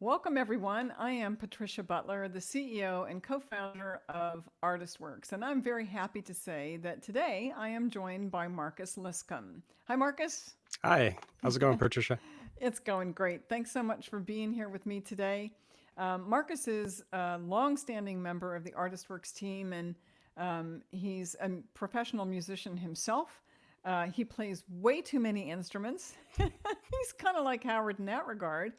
Welcome, everyone. I am Patricia Butler, the CEO and co-founder of ArtistWorks, and I'm very happy to say that today I am joined by Marcus Liscombe. Hi, Marcus. Hi, how's it going, Patricia? It's going great. Thanks so much for being here with me today. Marcus is a longstanding member of the ArtistWorks team, and he's a professional musician himself. He plays way too many instruments. He's kind of like Howard in that regard.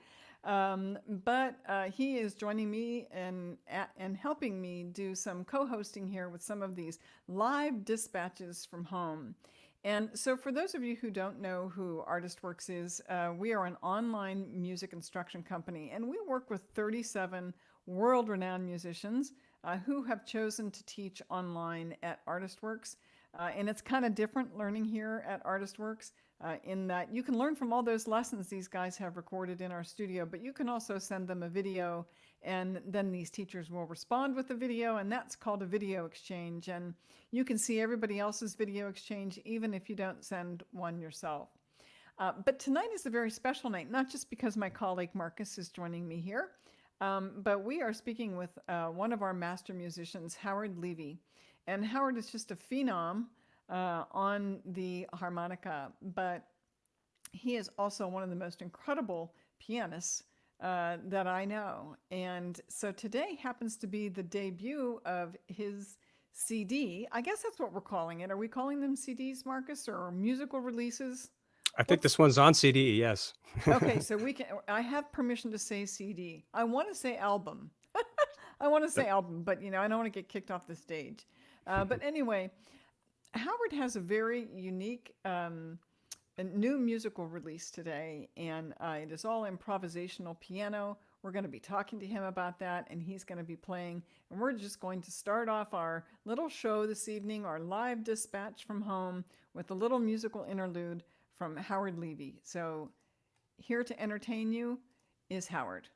But he is joining me and helping me do some co-hosting here with some of these live dispatches from home. And so for those of you who don't know who ArtistWorks is, we are an online music instruction company, and we work with 37 world-renowned musicians who have chosen to teach online at ArtistWorks. And it's kind of different learning here at ArtistWorks in that you can learn from all those lessons these guys have recorded in our studio, but you can also send them a video, and then these teachers will respond with the video, and that's called a video exchange. And you can see everybody else's video exchange even if you don't send one yourself. But tonight is a very special night, not just because my colleague Marcus is joining me here, but we are speaking with one of our master musicians, Howard Levy. And Howard is just a phenom on the harmonica, but he is also one of the most incredible pianists that I know. And so today happens to be the debut of his CD. I guess that's what we're calling it. Are we calling them CDs, Marcus, or musical releases? I think this one's on CD, yes. Okay, so I have permission to say CD. I want to say album. I want to say album, but I don't want to get kicked off the stage. But anyway, Howard has a very unique a new musical release today, and it is all improvisational piano. We're going to be talking to him about that, and he's going to be playing. And we're just going to start off our little show this evening, our live dispatch from home, with a little musical interlude from Howard Levy. So here to entertain you is Howard.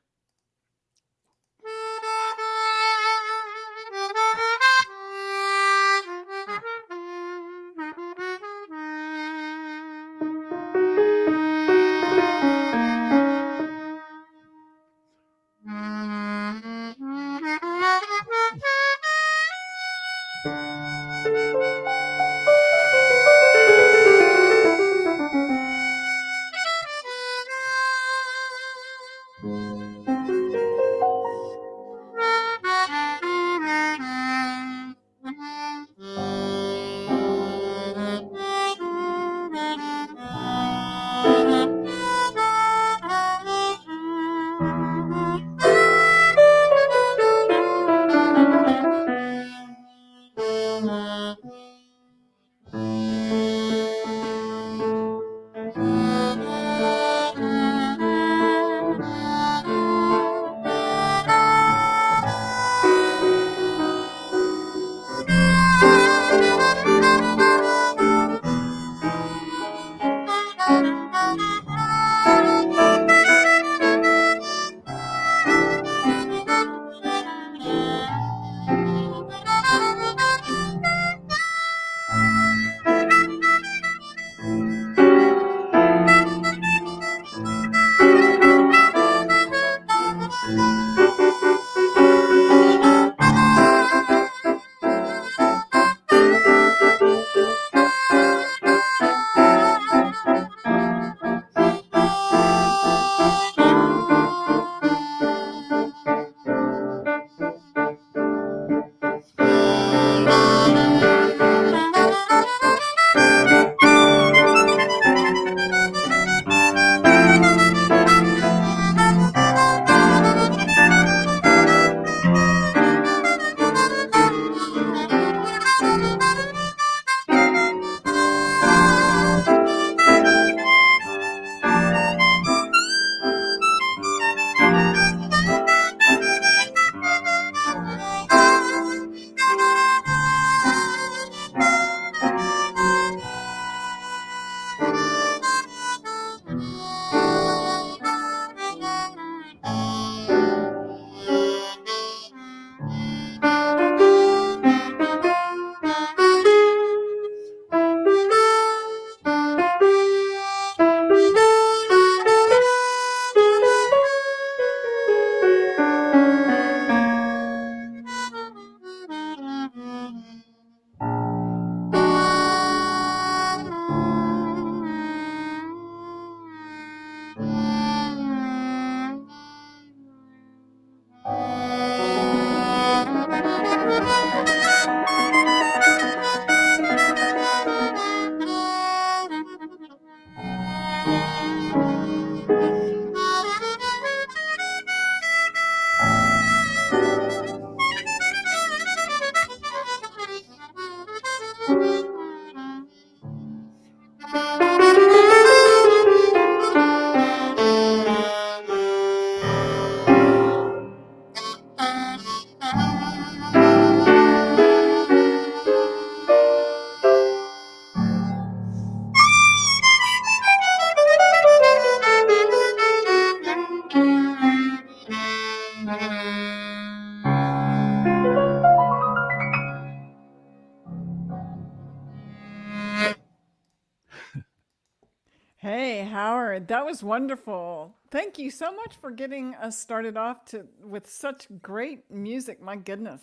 Howard, that was wonderful. Thank you so much for getting us started off with such great music. My goodness.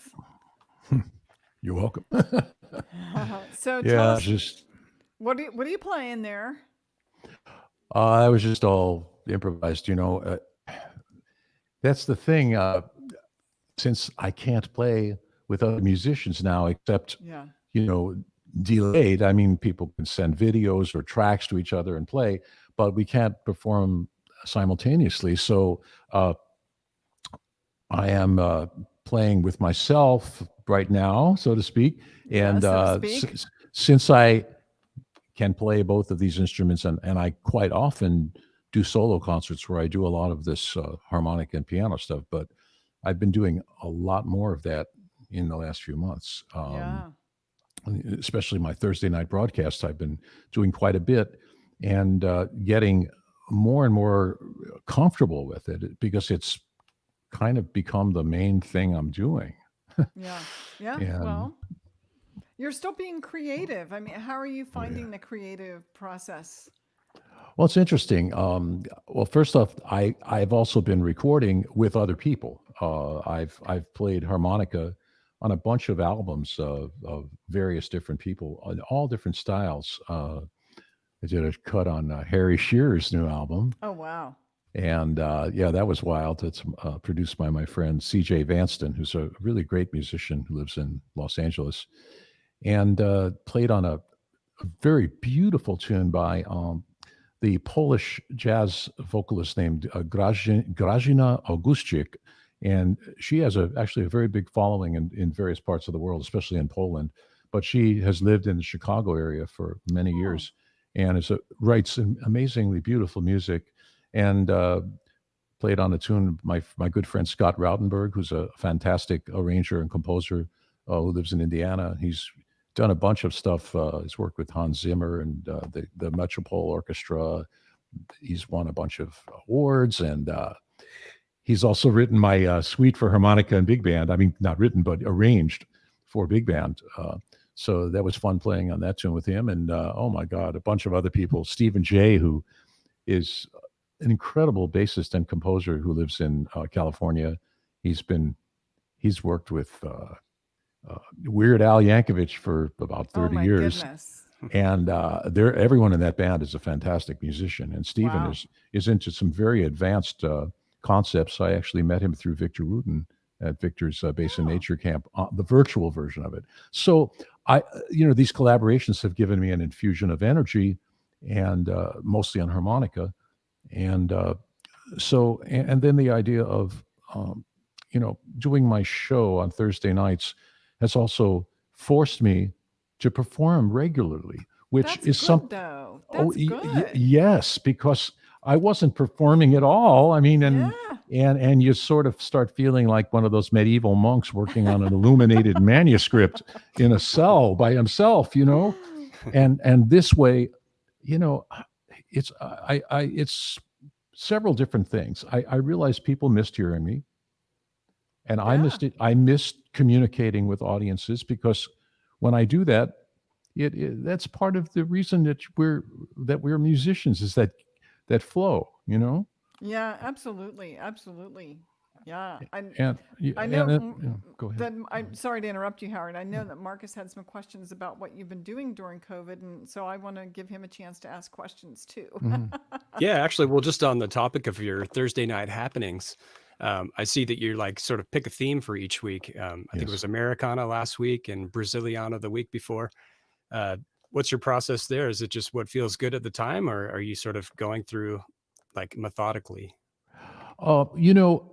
You're welcome. So tell Yeah, us, just what are you playing there? I was just all improvised. That's the thing. Since I can't play with other musicians now, except Yeah. you know, delayed. I mean, people can send videos or tracks to each other and play, but we can't perform simultaneously. So I am playing with myself right now, so to speak. Yeah, And so to speak. since I can play both of these instruments, and I quite often do solo concerts where I do a lot of this harmonic and piano stuff, but I've been doing a lot more of that in the last few months. Yeah. Especially my Thursday night broadcasts, I've been doing quite a bit and getting more and more comfortable with it because it's kind of become the main thing I'm doing. Yeah. Yeah. And Well, you're still being creative. I mean, how are you finding the creative process? well, it's interesting. Well, first off, I've also been recording with other people. I've played harmonica on a bunch of albums of various different people on all different styles. I did a cut on Harry Shearer's new album, Oh, wow. and yeah, that was wild. It's produced by my friend C.J. Vanston, who's a really great musician who lives in Los Angeles, and played on a very beautiful tune by the Polish jazz vocalist named Grażyna Augustczyk. And she has actually a very big following in various parts of the world, especially in Poland. But she has lived in the Chicago area for many Oh, years and writes some amazingly beautiful music and played on a tune. My good friend Scott Rautenberg, who's a fantastic arranger and composer who lives in Indiana. He's done a bunch of stuff. He's worked with Hans Zimmer and the Metropole Orchestra. He's won a bunch of awards, and he's also written my suite for harmonica and big band. I mean, not written, but arranged for big band. So that was fun playing on that tune with him. And oh my God, a bunch of other people. Stephen Jay, who is an incredible bassist and composer who lives in California. He's worked with Weird Al Yankovic for about oh 30 my years, goodness. and everyone in that band is a fantastic musician. And Stephen Wow. is into some very advanced concepts. I actually met him through Victor Rudin at Victor's Bass and Oh, Nature Camp, the virtual version of it. So these collaborations have given me an infusion of energy, and mostly on harmonica, and and then the idea of doing my show on Thursday nights has also forced me to perform regularly, which that's is some good though. oh That's good. yes, because I wasn't performing at all. I mean, Yeah. and you sort of start feeling like one of those medieval monks working on an illuminated manuscript in a cell by himself, and this way, you know, it's several different things. I realize people missed hearing me, and I Yeah. missed it. I missed communicating with audiences because when I do that, that's part of the reason that we're musicians is that flow, Yeah, absolutely. Absolutely. Yeah. and I and know go ahead. that I'm sorry to interrupt you, Howard. I know that Marcus had some questions about what you've been doing during COVID, and so I want to give him a chance to ask questions too. Mhm. Yeah, actually, well, just on the topic of your Thursday night happenings, I see that you like sort of pick a theme for each week. I think it Yes. was Americana last week and Braziliana the week before. Uh, what's your process there? Is it just what feels good at the time, or are you sort of going through like methodically? Uh, you know,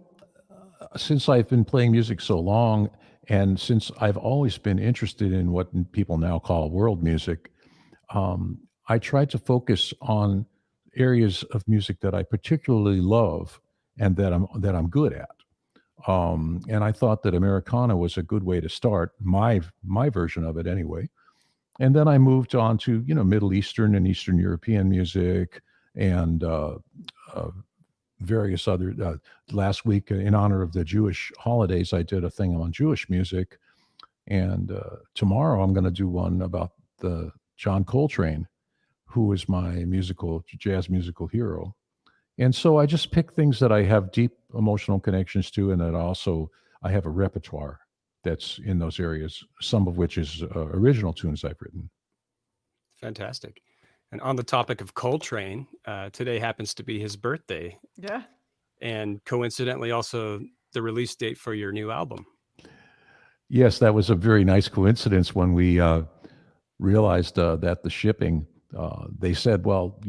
since I've been playing music so long, and since I've always been interested in what people now call world music, I try to focus on areas of music that I particularly love and that I'm good at. And I thought that Americana was a good way to start my version of it anyway. And then I moved on to Middle Eastern and Eastern European music and uh, various other. Last week, in honor of the Jewish holidays, I did a thing on Jewish music, and tomorrow I'm going to do one about the John Coltrane, who is my jazz musical hero. And so I just pick things that I have deep emotional connections to, and that also I have a repertoire that's in those areas, some of which is original tunes I've written. Fantastic. And on the topic of Coltrane, today happens to be his birthday, Yeah. and coincidentally also the release date for your new album. Yes, that was a very nice coincidence when we realized that the shipping, they said, well,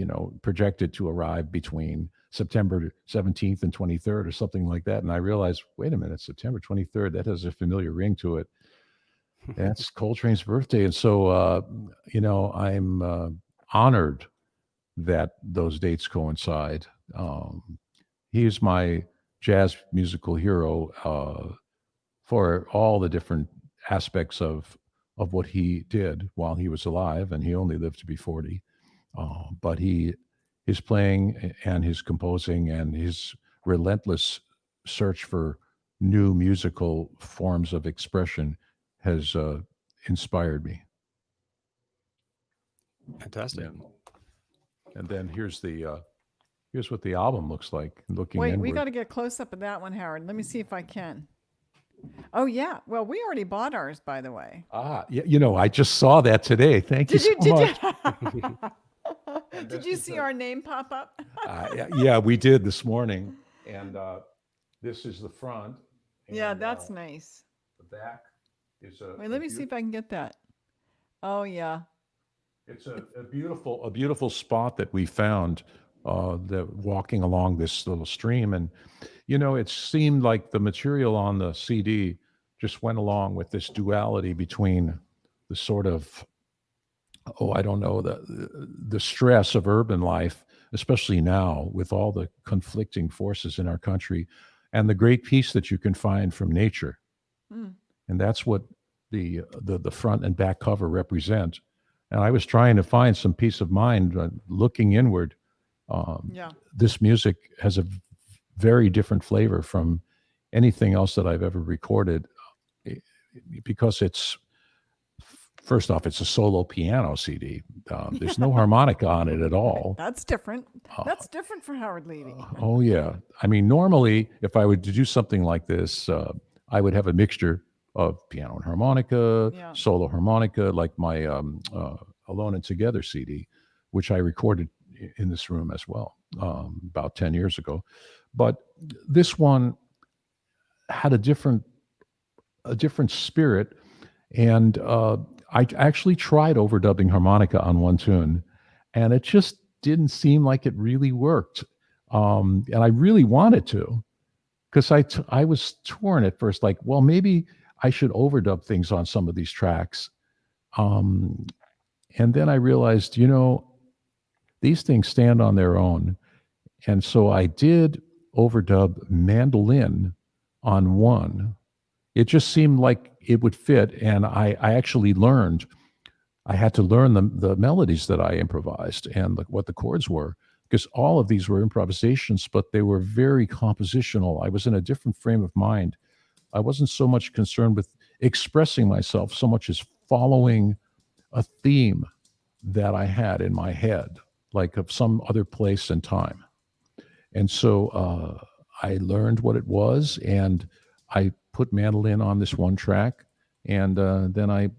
projected to arrive between September 17th and 23rd or something like that. And I realized, wait a minute, September 23rd, that has a familiar ring to it. That's Coltrane's birthday. And so, I'm honored that those dates coincide. He's my jazz musical hero for all the different aspects of what he did while he was alive, and he only lived to be 40. But his playing and his composing and his relentless search for new musical forms of expression has inspired me. Fantastic. Yeah. And then here's what the album looks like looking Wait, inward. we got to get close up of that one, Howard. Let me see if I can. Oh yeah. Well, we already bought ours, by the way. Yeah, I just saw that today. Thank you so much. Did you see our name pop up? Yeah, we did this morning. And this is the front. Yeah, and, that's nice. The back is a. Wait, let me see if I can get that. Oh yeah. It's a beautiful spot that we found, that walking along this little stream, and it seemed like the material on the CD just went along with this duality between the sort of, I don't know, the stress of urban life, especially now with all the conflicting forces in our country, and the great peace that you can find from nature. Mm. And that's what the front and back cover represent. And I was trying to find some peace of mind, looking inward. Yeah. This music has a very different flavor from anything else that I've ever recorded, because first off, it's a solo piano CD. There's no harmonica on it at all. That's different. That's different for Howard Levy. Oh yeah. I mean, normally if I were to do something like this, I would have a mixture of piano and harmonica, solo harmonica, like my Alone and Together CD, which I recorded in this room as well, about 10 years ago. But this one had a different spirit, and I actually tried overdubbing harmonica on one tune, and it just didn't seem like it really worked. And I really wanted to, because I was torn at first, like, well, maybe I should overdub things on some of these tracks. And then I realized, these things stand on their own. And so I did overdub mandolin on one. It just seemed like it would fit. And I actually learned, I had to learn the melodies that I improvised and what the chords were, because all of these were improvisations, but they were very compositional. I was in a different frame of mind. I wasn't so much concerned with expressing myself so much as following a theme that I had in my head, like of some other place and time. And so I learned what it was, and I put mandolin on this one track, and then I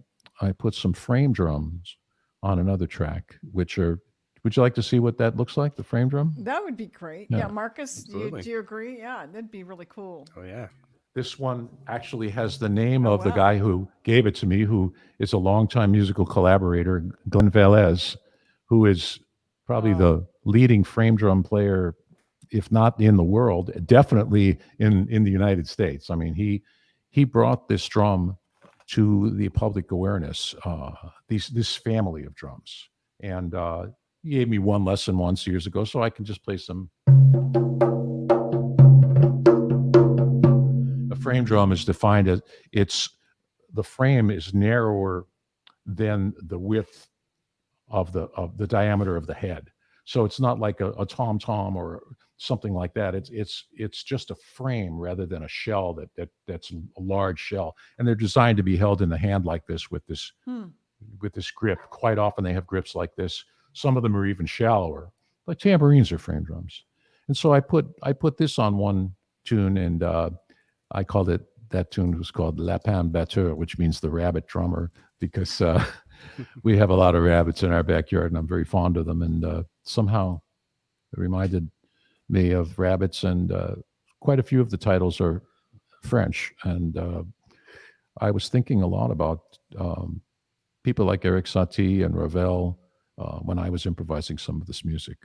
put some frame drums on another track, which are, would you like to see what that looks like, the frame drum? That would be great. Yeah. Yeah, Marcus, do Absolutely. you agree? Yeah, that'd be really cool. Oh yeah. This one actually has the name of the wow. guy who gave it to me, who is a longtime musical collaborator, Glenn Velez, who is probably the leading frame drum player, if not in the world, definitely in the United States. I mean, he brought this drum to the public awareness, this family of drums. And he gave me one lesson once years ago, so I can just play some. A frame drum is defined as the frame is narrower than the width of the diameter of the head. So it's not like a tom-tom or something like that. It's just a frame rather than a shell that's a large shell. And they're designed to be held in the hand like this with this grip. Quite often they have grips like this Some of them are even shallower. Like tambourines are frame drums. And so I put this on one tune, and I called it, that tune was called Lapin Batteur, which means the rabbit drummer, because we have a lot of rabbits in our backyard, and I'm very fond of them. And somehow it reminded me of rabbits, and quite a few of the titles are French. And I was thinking a lot about people like Eric Satie and Ravel when I was improvising some of this music.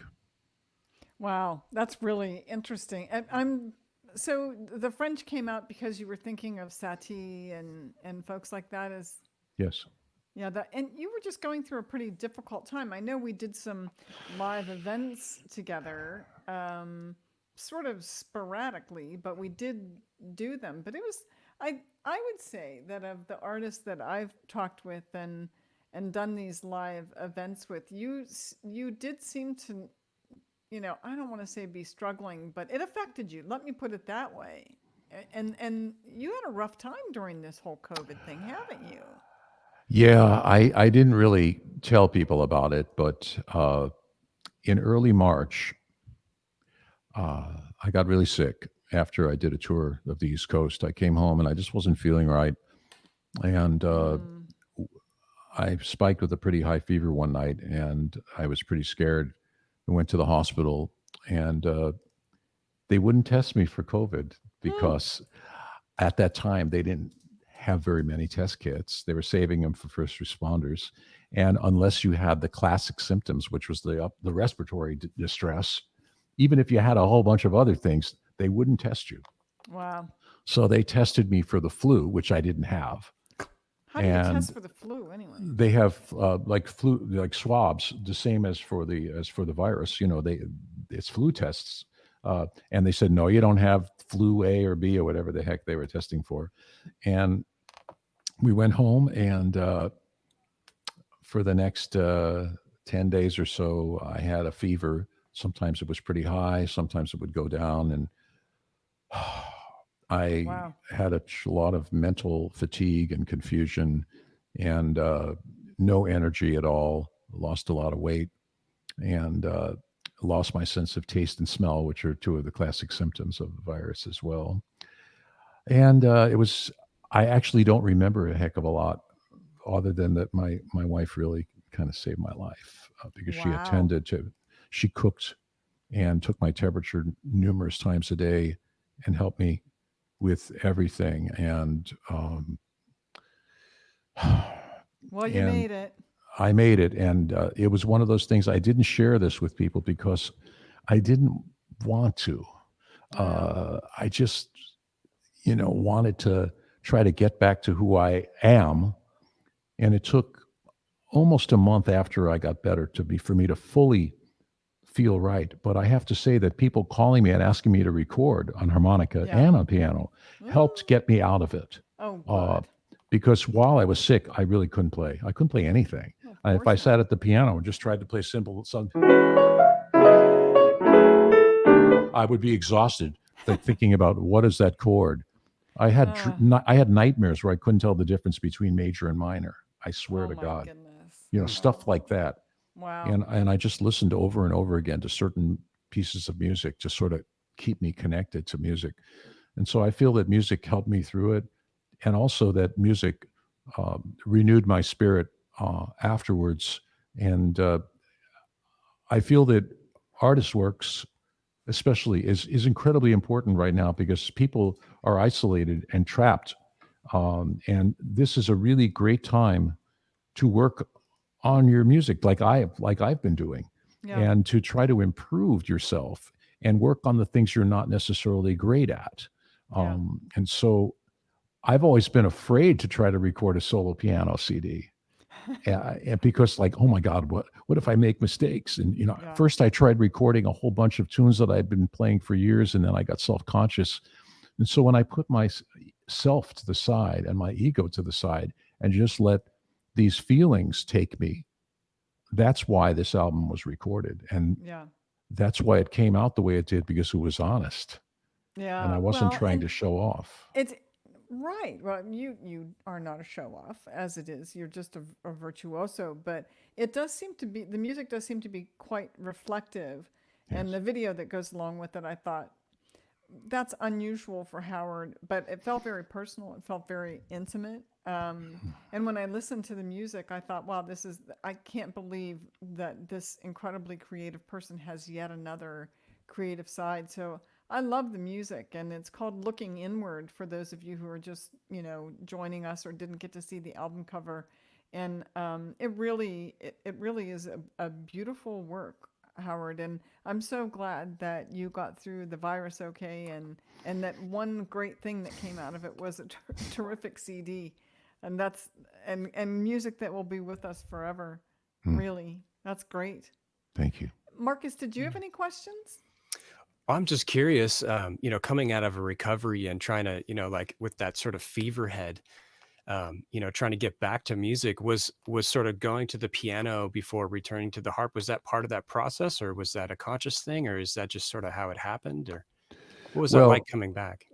Wow, that's really interesting. And I'm so the French came out because you were thinking of Satie and folks like that as Yes. yeah, that and you were just going through a pretty difficult time. I know we did some live events together, sort of sporadically, but we did do them. But it was I would say that of the artists that I've talked with and done these live events with, you did seem to, I don't want to say be struggling, but it affected you. Let me put it that way. And you had a rough time during this whole COVID thing, haven't you? Yeah, I didn't really tell people about it, but in early March, I got really sick after I did a tour of the East Coast. I came home and I just wasn't feeling right. And I spiked with a pretty high fever one night, and I was pretty scared. I went to the hospital, and they wouldn't test me for COVID because at that time they didn't have very many test kits. They were saving them for first responders. And unless you had the classic symptoms, which was the respiratory distress, even if you had a whole bunch of other things, they wouldn't test you. Wow. So they tested me for the flu, which I didn't have. How do you And test for the flu anyway? they have like swabs, the same as for the virus. It's flu tests, and they said no, you don't have flu A or B or whatever the heck they were testing for. And we went home, and for the next 10 days or so, I had a fever. Sometimes it was pretty high, sometimes it would go down, and I Wow. had a lot of mental fatigue and confusion, and no energy at all. Lost a lot of weight, and lost my sense of taste and smell, which are two of the classic symptoms of the virus as well. And I actually don't remember a heck of a lot, other than that my wife really kind of saved my life because Wow. she cooked and took my temperature numerous times a day and helped me with everything. And Well, you and made it. I made it. And it was one of those things. I didn't share this with people because I didn't want to. Yeah. I just, wanted to try to get back to who I am. And it took almost a month after I got better for me to fully feel right. But I have to say that people calling me and asking me to record on harmonica Yeah. and on piano helped get me out of it. Oh, good. Because while I was sick, I really couldn't play. I couldn't play anything. Of If I course sat not. at the piano and just tried to play simple something, I would be exhausted, thinking about what is that chord. I had nightmares where I couldn't tell the difference between major and minor. I swear Oh to my God, goodness. stuff like that. Wow. And I just listened over and over again to certain pieces of music to sort of keep me connected to music. And so I feel that music helped me through it, and also that music renewed my spirit afterwards. And I feel that artist works, especially, is incredibly important right now because people are isolated and trapped. And this is a really great time to work on your music, like I've been doing, Yeah. and to try to improve yourself and work on the things you're not necessarily great at. Yeah. And so I've always been afraid to try to record a solo piano CD. And because, like, oh my God, what if I make mistakes? And Yeah. first I tried recording a whole bunch of tunes that I'd been playing for years, and then I got self-conscious. And so when I put myself to the side and my ego to the side and just let these feelings take me, that's why this album was recorded, and Yeah. that's why it came out the way it did, because it was honest, and I Yeah. wasn't Well, trying and to show off. it's Right. Well, you are not a show off as it is. You're just a virtuoso, but it does seem to be the music does seem to be quite reflective, and Yes. the video that goes along with it, I thought that's unusual for Howard, but it felt very personal. It felt very intimate. And when I listened to the music, I thought, wow, I can't believe that this incredibly creative person has yet another creative side. So I love the music, and it's called Looking Inward for those of you who are just, joining us or didn't get to see the album cover. And it really is a beautiful work, Howard. And I'm so glad that you got through the virus okay, and that one great thing that came out of it was a terrific CD, and and music that will be with us forever. Really, that's great. Thank you. Marcus, did you have any questions? I'm just curious, coming out of a recovery and trying to, like with that sort of fever head, trying to get back to music was sort of going to the piano before returning to the harp. Was that part of that process, or was that a conscious thing, or is that just sort of how it happened, or what was that like Well, coming back?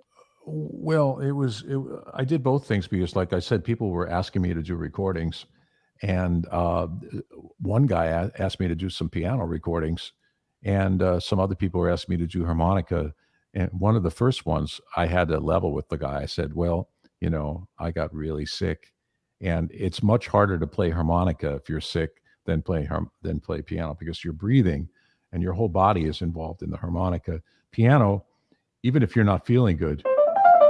I did both things because, like I said, people were asking me to do recordings, and one guy asked me to do some piano recordings, and some other people were asking me to do harmonica. And one of the first ones, I had to level with the guy. I said, "Well, I got really sick, and it's much harder to play harmonica if you're sick than play piano because you're breathing, and your whole body is involved in the harmonica. Piano, even if you're not feeling good,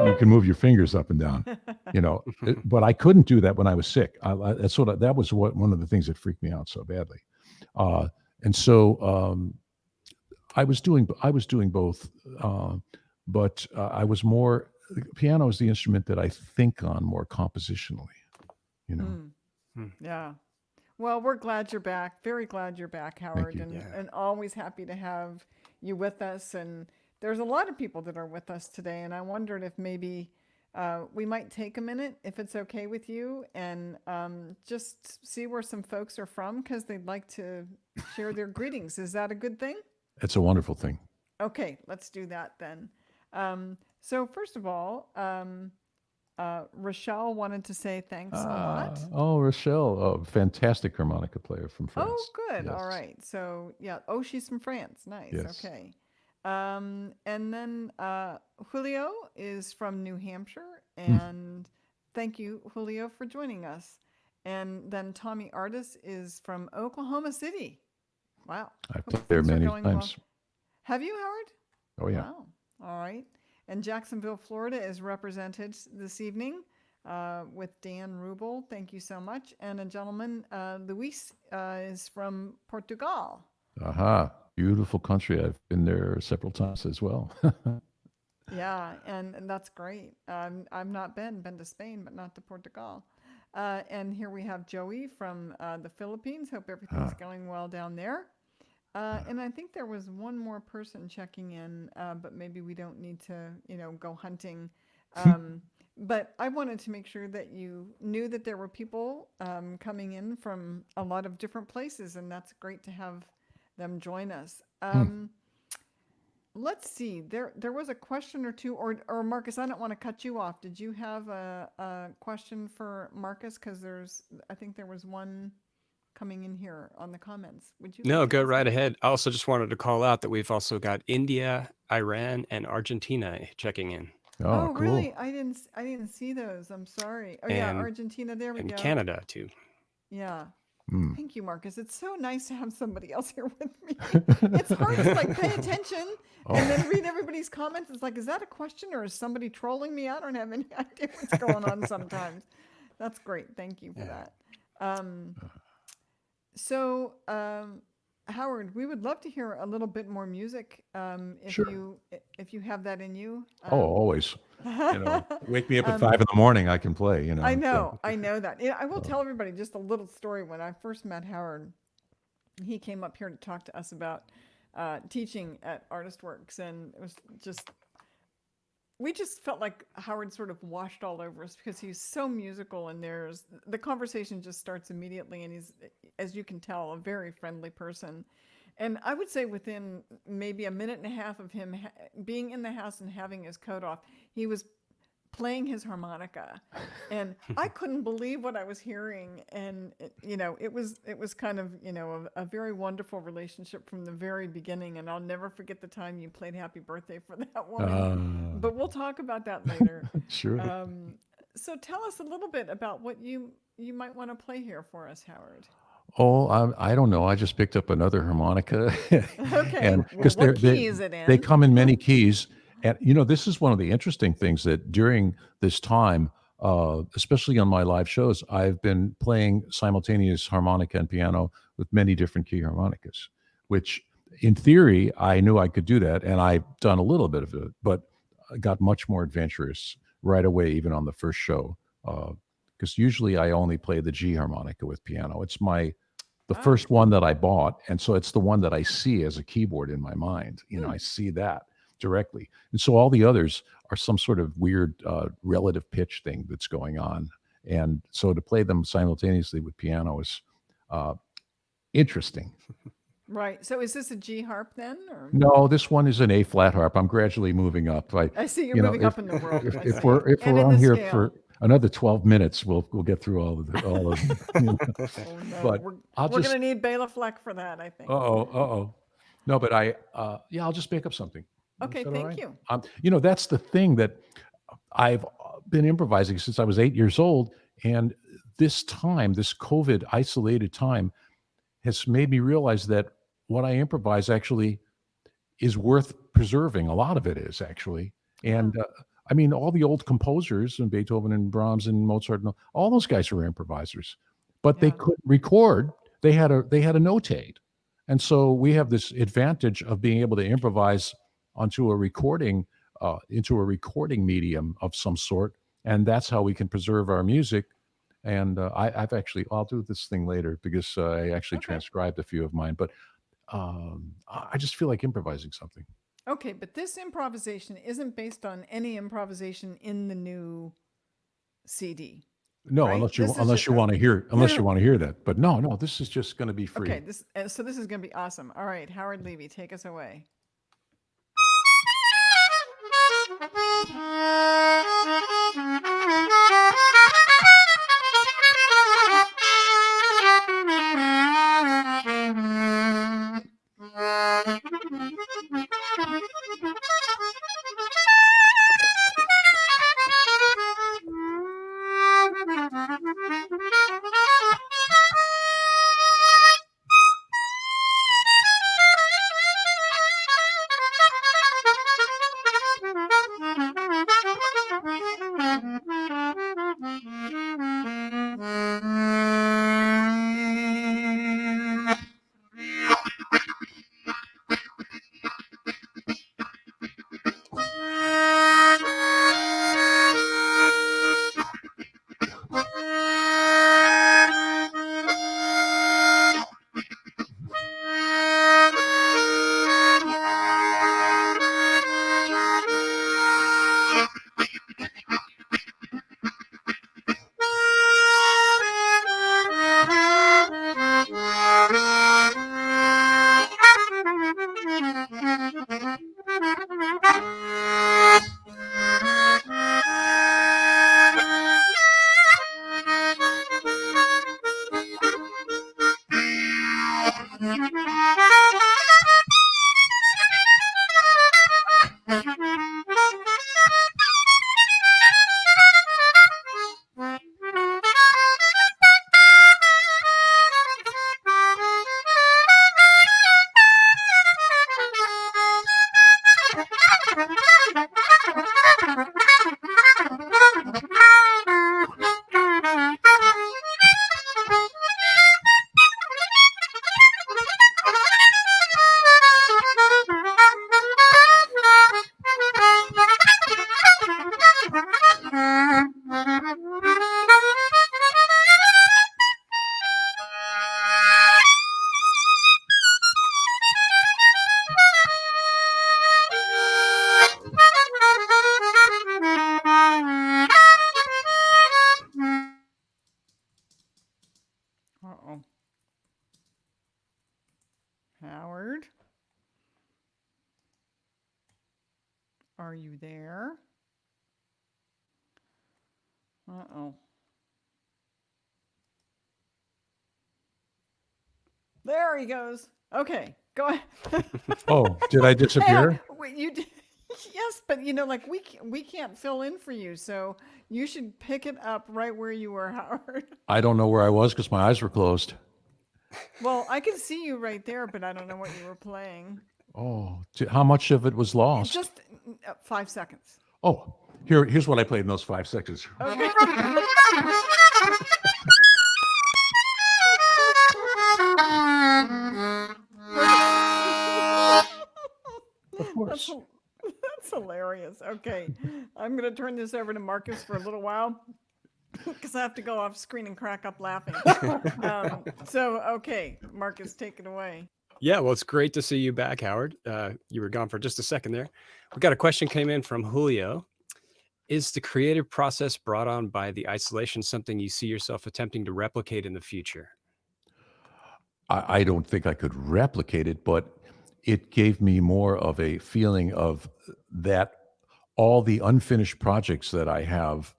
you can move your fingers up and down, but I couldn't do that when I was sick. That was one of the things that freaked me out so badly. Uh, and so I was doing both, but I was more piano is the instrument that I think on more compositionally. You know, Mm, Hmm. yeah. Well, we're glad you're back. Very glad you're back, Thank Howard, you. and, Yeah. and always happy to have you with us. And there's a lot of people that are with us today, and I wondered if maybe we might take a minute, if it's okay with you, and just see where some folks are from because they'd like to share their greetings. Is that a good thing? it's a wonderful thing. Okay, let's do that then. So first of all, Rochelle wanted to say thanks a lot. Oh, Rochelle, a fantastic harmonica player from Oh, France. good. All Yes, right. So, yeah. Oh, she's from France. Nice. yes. Okay. And then Julio is from New Hampshire. Hmm. And thank you, Julio, for joining us. And then Tommy Artis is from Oklahoma City. Wow. I've Hope played there things are many going well. times. Have you, Howard? Oh yeah. Wow. All right. And Jacksonville, Florida is represented this evening with Dan Rubel. Thank you so much. And a gentleman, Luis, is from Portugal. Aha. Beautiful country. I've been there several times as well. Yeah, and that's great. I've not been to Spain, but not to Portugal. And here we have Joey from the Philippines. Hope everything's Ah, going well down there. And I think there was one more person checking in, but maybe we don't need to, go hunting. But I wanted to make sure that you knew that there were people coming in from a lot of different places, and that's great to have them join us. hmm. Let's see. There was a question or two, or Marcus. I don't want to cut you off. Did you have a question for Marcus? Because I think there was one coming in here on the comments. Would you like No, to go ask right him? ahead. I also just wanted to call out that we've also got India, Iran, and Argentina checking in, Oh, Oh, really? cool. I didn't see those. I'm sorry. Oh yeah, and Argentina. There we and go. Canada too. Yeah. Hmm. Thank you, Marcus. It's so nice to have somebody else here with me. It's hard to like pay attention and then Oh, read everybody's comments. It's like, is that a question or is somebody trolling me? I don't have any idea what's going on sometimes. That's great. Thank you for Yeah. that. Um, so, Howard, we would love to hear a little bit more music if sure. you have that in you. Oh, always. Wake me up at um, 5 in the morning. I can play. I know that. Yeah, I will tell everybody just a little story. When I first met Howard, he came up here to talk to us about teaching at Artist Works, and it was just we just felt like Howard sort of washed all over us because he's so musical, and the conversation just starts immediately, and he's, as you can tell, a very friendly person. And I would say within maybe a minute and a half of him being in the house and having his coat off, he was playing his harmonica, and I couldn't believe what I was hearing. And it was kind of a very wonderful relationship from the very beginning. And I'll never forget the time you played "Happy Birthday" for that woman. But we'll talk about that later. Sure. So tell us a little bit about what you might want to play here for us, Howard. Oh, I don't know. I just picked up another harmonica, Okay, and well, because what key is it they in? come in many keys, and this is one of the interesting things that during this time, especially on my live shows, I've been playing simultaneous harmonica and piano with many different key harmonicas, which in theory I knew I could do that, and I've done a little bit of it, but I got much more adventurous right away, even on the first show. Because usually I only play the G harmonica with piano. It's the Ah, first one that I bought, and so it's the one that I see as a keyboard in my mind. I hmm. see that directly, and so all the others are some sort of weird relative pitch thing that's going on, and so to play them simultaneously with piano is uh, interesting. Right. So is this a G harp then, or? No, this one is an A flat harp. I'm gradually moving up. I see you're moving If up in the world. I if see. we're And in on the here scale. for another 12 minutes, we'll get through all of them. Oh no, But I'll we're just gonna need Bela Fleck for that, I think. uh-oh. No, but yeah, I'll just make up something. Is Okay, that all thank right? you. That's the thing that I've been improvising since I was 8 years old, and this time, this COVID isolated time, has made me realize that what I improvise actually is worth preserving. A lot of it is actually, Yeah, and I mean, all the old composers and Beethoven and Brahms and Mozart, and all those guys were improvisers, but they yeah. couldn't record. They had a notate, and so we have this advantage of being able to improvise onto a recording, into a recording medium of some sort, and that's how we can preserve our music. And I'll do this thing later because I actually Okay. transcribed a few of mine, but I just feel like improvising something. Okay, but this improvisation isn't based on any improvisation in the new CD, No, right? This is just no, unless you no. want to hear that. But no, this is just going to be Okay, free. so this is gonna be awesome. All right, Howard Levy, take us away. Uh-oh. Howard, are you there? Uh-oh. There he goes. Okay, go ahead. Oh, did I disappear? Wait, you did. Yes, but like we can't fill in for you, so you should pick it up right where you were, Howard. I don't know where I was because my eyes were closed. Well, I can see you right there, but I don't know what you were playing. Oh, how much of it was lost? Just 5 seconds. Oh, here's what I played in those 5 seconds. Okay. Of course. That's hilarious. Okay, I'm going to turn this over to Marcus for a little while because I have to go off screen and crack up laughing. Okay, Marcus, take it away. Yeah, well, it's great to see you back, Howard. You were gone for just a second there. We got a question came in from Julio. Is the creative process brought on by the isolation something you see yourself attempting to replicate in the future? I don't think I could replicate it, but it gave me more of a feeling of that all the unfinished projects that I have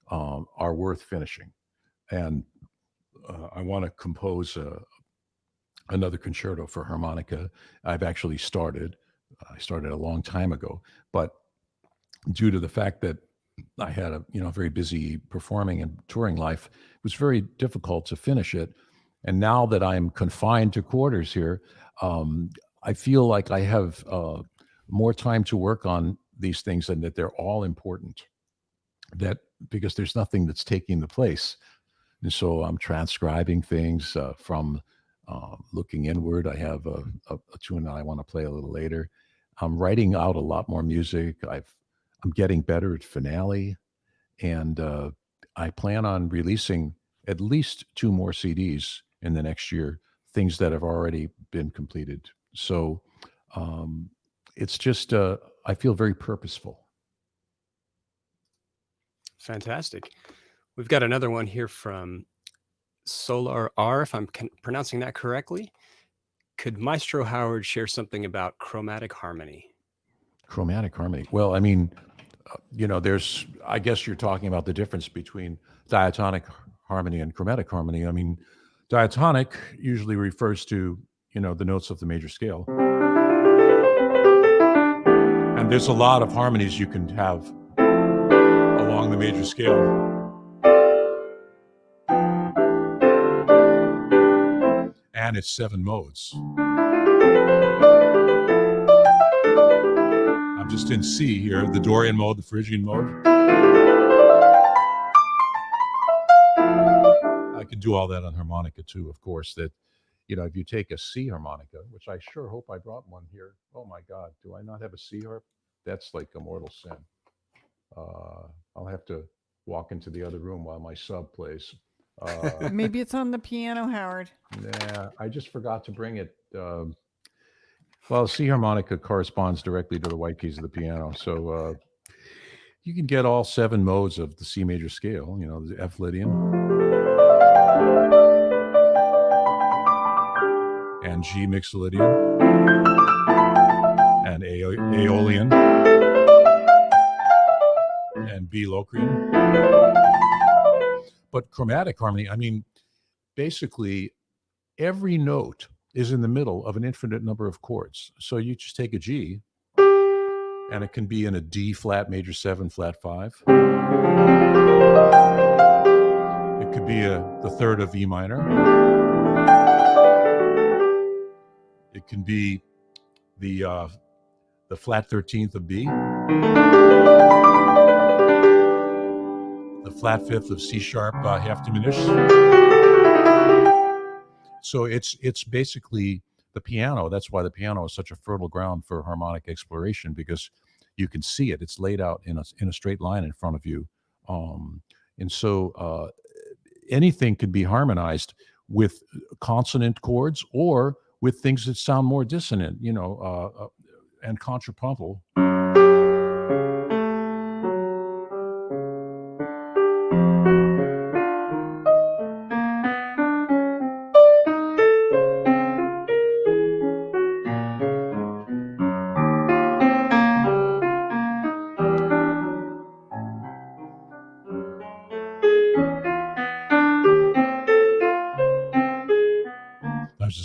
are worth finishing. And I want to compose another concerto for harmonica. I've actually started. I started a long time ago, but due to the fact that I had a very busy performing and touring life, it was very difficult to finish it. And now that I'm confined to quarters here, I feel like I have more time to work on these things and that they're all important. That because there's nothing that's taking the place. And so I'm transcribing things from looking inward. I have a tune that I want to play a little later. I'm writing out a lot more music. I'm getting better at finale, and I plan on releasing at least 2 more CDs in the next year, things that have already been completed. So it's just, I feel very purposeful. Fantastic. We've got another one here from Solar R, if I'm pronouncing that correctly. Could Maestro Howard share something about chromatic harmony? Chromatic harmony. Well, I mean, I guess you're talking about the difference between diatonic harmony and chromatic harmony. I mean, diatonic usually refers to, the notes of the major scale. And there's a lot of harmonies you can have along the major scale. And it's 7 modes. I'm just in C here, the Dorian mode, the Phrygian mode. I can do all that on harmonica too, of course, that, if you take a C harmonica, which I sure hope I brought one here. Oh my God, do I not have a C harp? That's like a mortal sin. I'll have to walk into the other room while my sub plays. Maybe it's on the piano, Howard. Nah, I just forgot to bring it. Well, C harmonica corresponds directly to the white keys of the piano. So you can get all 7 modes of the C major scale, the F Lydian and G Mixolydian and Aeolian and B Locrian. But chromatic harmony, I mean, basically every note is in the middle of an infinite number of chords. So you just take a G, and it can be in a D flat major 7 flat 5. It could be the third of E minor. It can be the flat 13th of B, the flat 5th of C sharp half diminished. So it's basically the piano. That's why the piano is such a fertile ground for harmonic exploration, because you can see it. It's laid out in a straight line in front of you. And so anything can be harmonized with consonant chords or with things that sound more dissonant, and contrapuntal.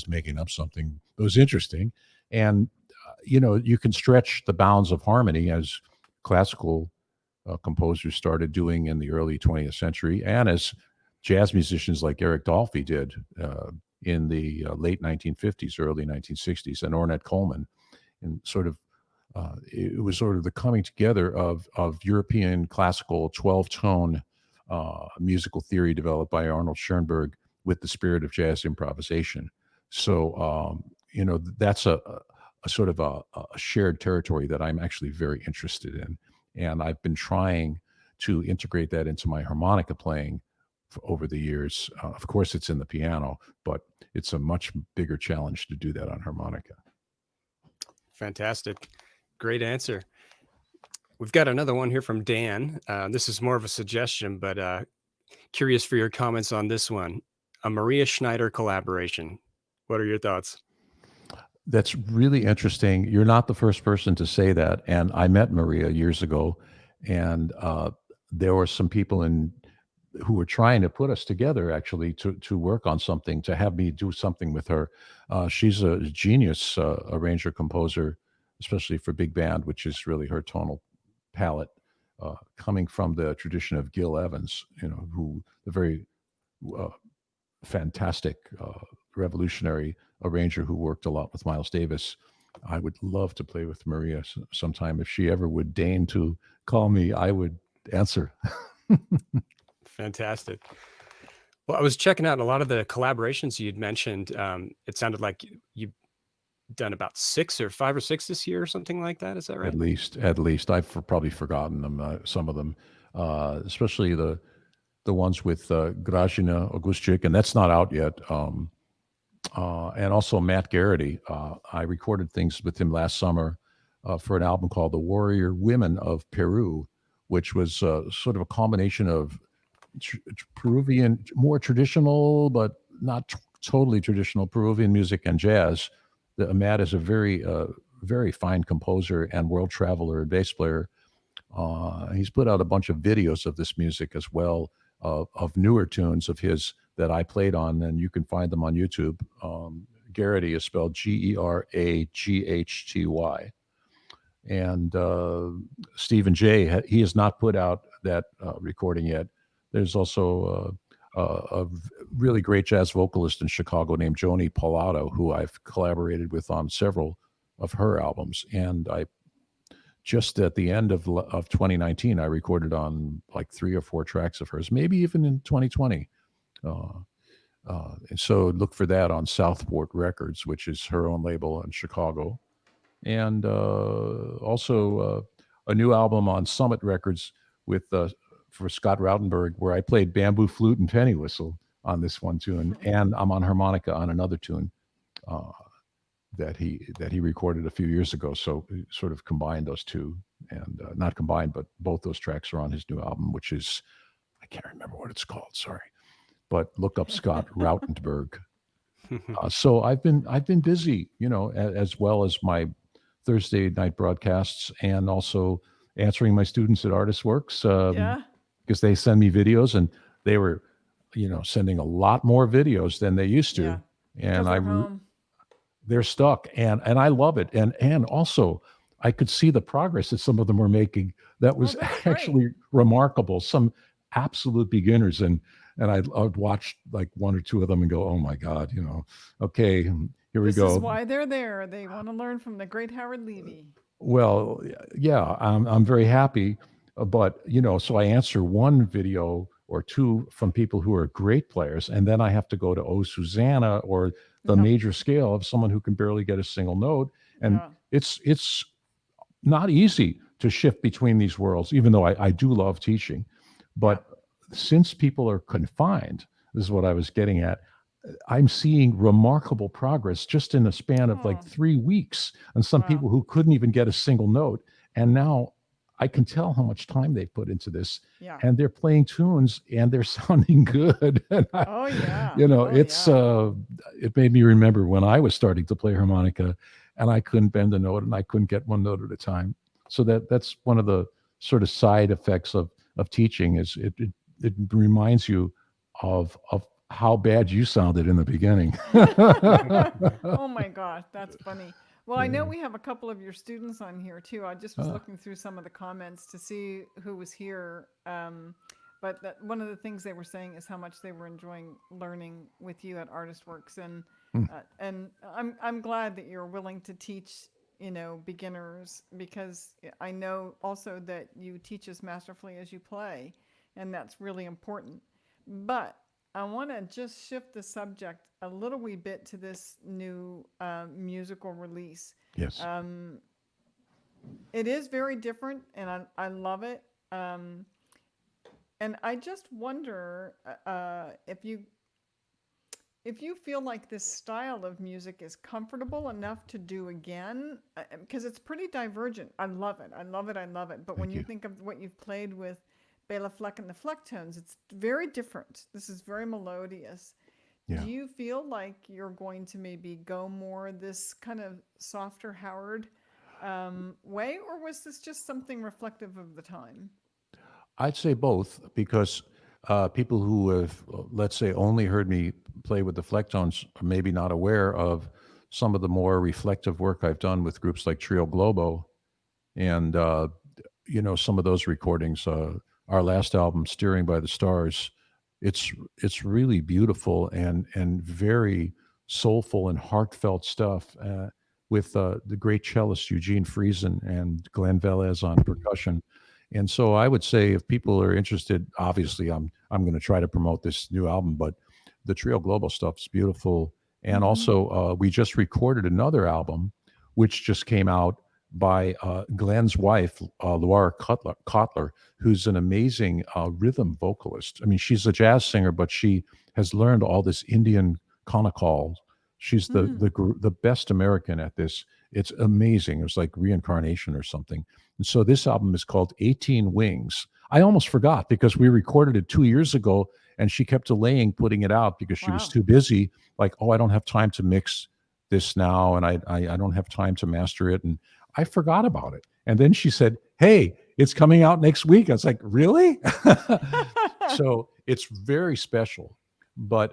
was making up something that was interesting. And, you can stretch the bounds of harmony as classical composers started doing in the early 20th century, and as jazz musicians like Eric Dolphy did in the late 1950s, early 1960s, and Ornette Coleman. And it was sort of the coming together of European classical 12-tone musical theory developed by Arnold Schoenberg with the spirit of jazz improvisation. So, that's a sort of a shared territory that I'm actually very interested in. And I've been trying to integrate that into my harmonica playing over the years. Of course, it's in the piano, but it's a much bigger challenge to do that on harmonica. Fantastic. Great answer. We've got another one here from Dan. This is more of a suggestion, but curious for your comments on this one. A Maria Schneider collaboration. What are your thoughts? That's really interesting. You're not the first person to say that. And I met Maria years ago, and there were some people who were trying to put us together, actually, to work on something, to have me do something with her. She's a genius arranger, composer, especially for big band, which is really her tonal palette, coming from the tradition of Gil Evans, who the very fantastic revolutionary arranger who worked a lot with Miles Davis. I would love to play with Maria sometime. If she ever would deign to call me, I would answer. Fantastic. Well, I was checking out a lot of the collaborations you'd mentioned. It sounded like you've done about 5 or 6 this year or something like that. Is that right? At least. I've probably forgotten them, some of them, especially the ones with Grażyna Augustczyk, and that's not out yet. And also Matt Garrity. I recorded things with him last summer for an album called The Warrior Women of Peru, which was sort of a combination of Peruvian, more traditional, but not totally traditional Peruvian music and jazz. Matt is a very, very fine composer and world traveler and bass player. He's put out a bunch of videos of this music as well, of newer tunes of his that I played on, and you can find them on YouTube. Garrity is spelled Geraghty. And Stephen J, he has not put out that recording yet. There's also a really great jazz vocalist in Chicago named Joni Palato, who I've collaborated with on several of her albums. And I just at the end of 2019, I recorded on like 3 or 4 tracks of hers, maybe even in 2020. And so look for that on Southport Records, which is her own label in Chicago. And also a new album on Summit Records for Scott Rautenberg, where I played bamboo flute and penny whistle on this one tune, and I'm on harmonica on another tune that he recorded a few years ago. So we sort of combined those two, and not combined, but both those tracks are on his new album, which is, I can't remember what it's called. Sorry, but look up Scott Rautenberg. So I've been busy, as well as my Thursday night broadcasts, and also answering my students at Artist Works, because they send me videos, and they were, sending a lot more videos than they used to, and they're stuck, and I love it, and also I could see the progress that some of them were making. That was actually remarkable. Some absolute beginners, and I'd watch like 1 or 2 of them and go, oh my God, okay, here we go. This is why they're there. They want to learn from the great Howard Levy. Well, yeah, I'm very happy, but so I answer one video or 2 from people who are great players, and then I have to go to Oh Susanna or the major scale of someone who can barely get a single note, and it's not easy to shift between these worlds, even though I do love teaching, but since people are confined, this is what I was getting at. I'm seeing remarkable progress just in a span of like 3 weeks, and some people who couldn't even get a single note. And now I can tell how much time they've put into this, and they're playing tunes and they're sounding good. And it made me remember when I was starting to play harmonica and I couldn't bend a note and I couldn't get one note at a time. So that's one of the sort of side effects of teaching, is it reminds you of how bad you sounded in the beginning. Oh my gosh, that's funny. Well, I know Yeah. we have a couple of your students on here too. I just was Ah, looking through some of the comments to see who was here. But one of the things they were saying is how much they were enjoying learning with you at ArtistWorks, mm, and I'm glad that you're willing to teach, beginners, because I know also that you teach as masterfully as you play, and that's really important. But I want to just shift the subject a little wee bit to this new musical release. yes. Um, it is very different, and I love it. Um, and I just wonder if you feel like this style of music is comfortable enough to do again, because it's pretty divergent. I love it. I love it. I love it. But when Thank you you. think of what you've played with Bela Fleck and the Flecktones, it's very different. This is very melodious. Yeah. Do you feel like you're going to maybe go more this kind of softer Howard way, or was this just something reflective of the time? I'd say both because people who have, let's say, only heard me play with the Flecktones are maybe not aware of some of the more reflective work I've done with groups like Trio Globo and some of those recordings. Our last album, Steering by the Stars, it's really beautiful and very soulful and heartfelt stuff. With the great cellist Eugene Friesen and Glenn Velez on percussion. And so I would say if people are interested, obviously I'm going to try to promote this new album, but the Trio Global stuff is beautiful. And Mm-hmm. also we just recorded another album, which just came out by Glenn's wife, Laura Kotler, who's an amazing rhythm vocalist. I mean, she's a jazz singer, but she has learned all this Indian kanakal. She's Mm. the best American at this. It's amazing. It was like reincarnation or something. And so this album is called 18 Wings. I almost forgot because we recorded it 2 years ago and she kept delaying putting it out because she was Wow. too busy. Like, oh, I don't have time to mix this now and I don't have time to master it. And I forgot about it. And then she said, hey, it's coming out next week. I was like, really? So it's very special. But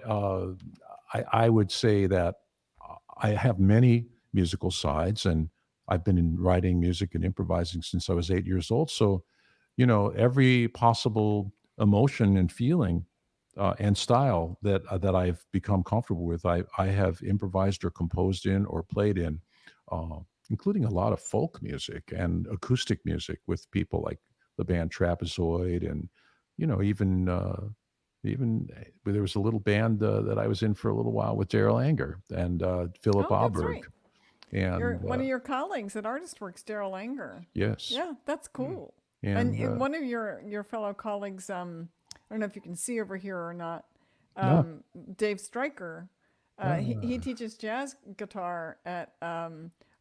I would say that I have many musical sides, and I've been in writing music and improvising since I was 8 years old. So, every possible emotion and feeling and style that I've become comfortable with, I have improvised or composed in or played in, uh, including a lot of folk music and acoustic music with people like the band Trapezoid, and even there was a little band that I was in for a little while with Daryl Anger and Philip Oh, that's Auberg, right. You're and one of your colleagues at ArtistWorks, Daryl Anger. yes, Yeah, that's cool. And and one of your fellow colleagues, I don't know if you can see over here or not, no, Dave Stryker. He uh, teaches jazz guitar at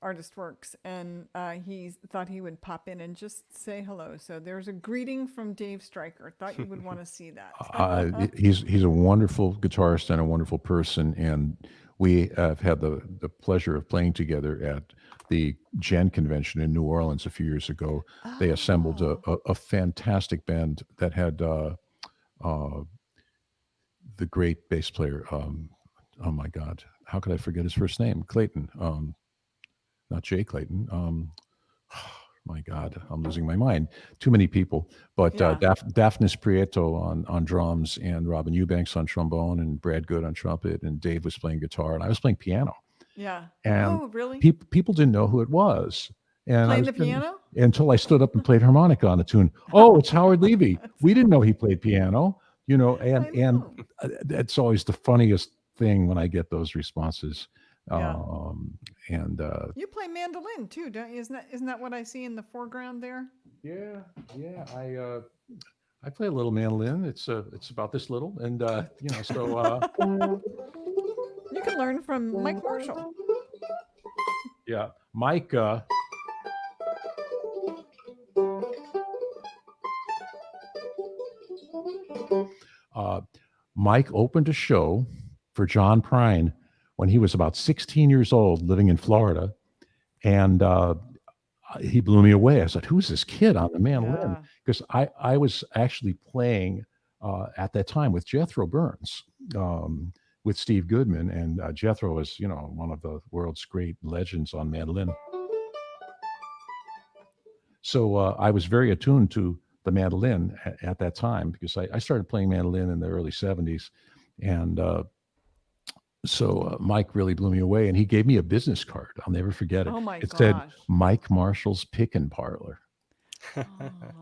ArtistWorks, and he thought he would pop in and just say hello. So there's a greeting from Dave Stryker. Thought you would want to see that. he's a wonderful guitarist and a wonderful person, and we have had the pleasure of playing together at the Gen Convention in New Orleans a few years ago. They assembled a, Oh, a, a fantastic band that had uh, the great bass player. Oh my God, how could I forget his first name? Clayton, not Jay Clayton. My God, I'm losing my mind. Too many people. But yeah, Daphnis Prieto on drums, and Robin Eubanks on trombone, and Brad Good on trumpet, and Dave was playing guitar, and I was playing piano. yeah. And Oh, really? people didn't know who it was. And I Playing was the piano? until I stood up and played harmonica on a tune. Oh, it's Howard Levy. We didn't know he played piano, I and know. that's always the funniest thing when I get those responses. Yeah. Um, and You play mandolin too, don't you? Isn't that what I see in the foreground there? Yeah, yeah. I play a little mandolin. It's about this little, and so You can learn from Mike Marshall. yeah. Mike, uh, Mike opened a show for John Prine when he was about 16 years old, living in Florida, and he blew me away. I said, "Who's this kid on the mandolin?" Yeah. Because I was actually playing at that time with Jethro Burns. um, with Steve Goodman, and Jethro is, one of the world's great legends on mandolin. So I was very attuned to the mandolin at that time because I started playing mandolin in the early '70s, and so Mike really blew me away, and he gave me a business card. I'll never forget it. Oh my It said gosh. Mike Marshall's Pick and Parlor. Oh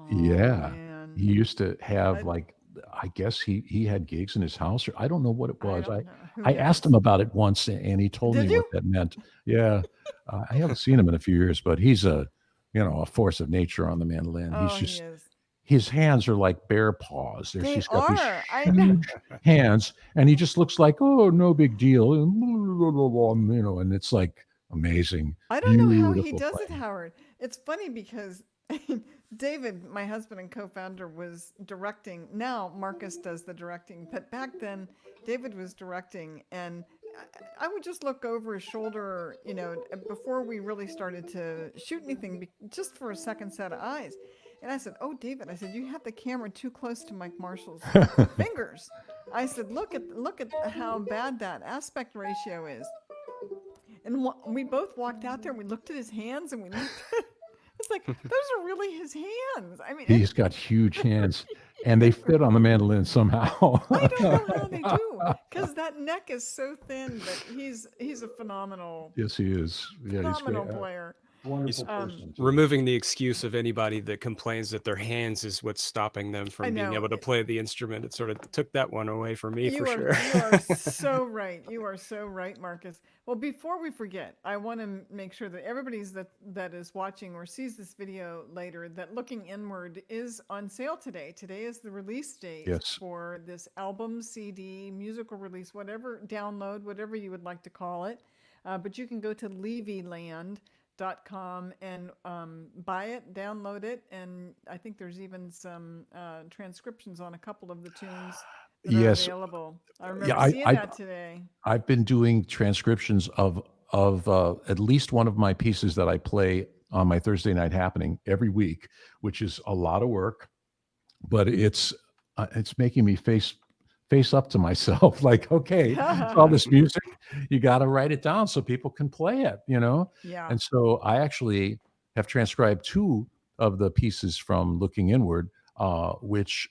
Yeah, man. he used to have, I like, I guess he had gigs in his house, or I don't know what it I was. don't I know. Who I asked him knows? about it once, and he told me Did what you? that meant. Yeah, I haven't seen him in a few years, but he's a force of nature on the mandolin. He's Oh, he just is. his hands are like bear paws. They He's got these are. I know. huge hands, and he just looks like, oh, no big deal, and it's like amazing, I don't know how he beautiful does it, playing. Howard. It's funny because David, my husband and co-founder, was directing. Now Marcus does the directing, but back then David was directing, and I would just look over his shoulder, before we really started to shoot anything, just for a second set of eyes. And I said, "Oh, David," I said, "you have the camera too close to Mike Marshall's fingers." I said, "Look at how bad that aspect ratio is." And we both walked out there and we looked at his hands and we looked at, it's like, those are really his hands. I mean, and He's got huge hands, and they fit on the mandolin somehow. I don't know how they do, because that neck is so thin, but he's a phenomenal, Yes, he is. Yeah, he's great. phenomenal player. Wonderful He's person too. removing the excuse of anybody that complains that their hands is what's stopping them I from being know. able to play the instrument. It sort of took that one away from me for sure. You are so right. You are so right, Marcus. Well, before we forget, I want to make sure that everybody's that is watching or sees this video later, that Looking Inward is on sale today. Today is the release date Yes. for this album, CD, musical release, whatever, download, whatever you would like to call it. But you can go to levyland.com and buy it, download it, and I think there's even some transcriptions on a couple of the tunes that are Yes. available. I Yeah. remember I, seeing I that today. I've been doing transcriptions of at least one of my pieces that I play on my Thursday night happening every week, which is a lot of work, but it's making me face up to myself. Like, okay, it's all this music, you got to write it down so people can play it. Yeah. And so I actually have transcribed two of the pieces from Looking Inward, which